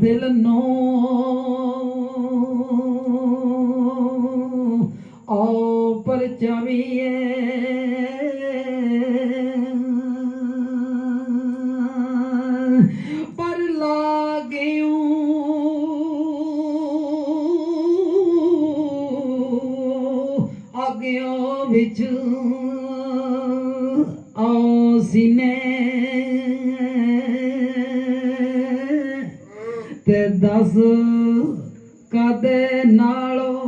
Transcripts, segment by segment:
दिल नो ओ परचवीए पर लागेऊ आग्यों विच आओ सीने ते दस कदे नालों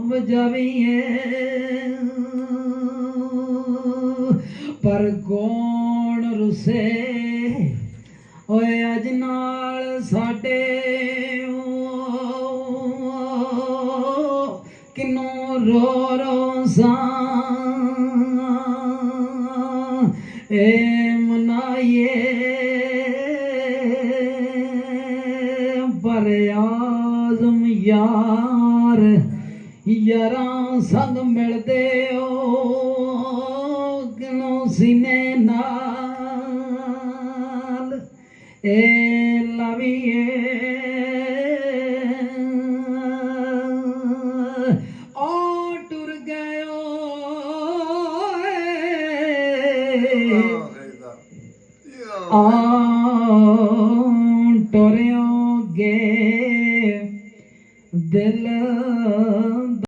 वजावीए पर कौन रुसे ओए अज नाल साडे किनों रो रो सा ए मनाइए पर आज़म यार यारां संग मिलदे ओ किनों सीने नाल ए लवीए ओ टुर गयो टुरियों गे दिल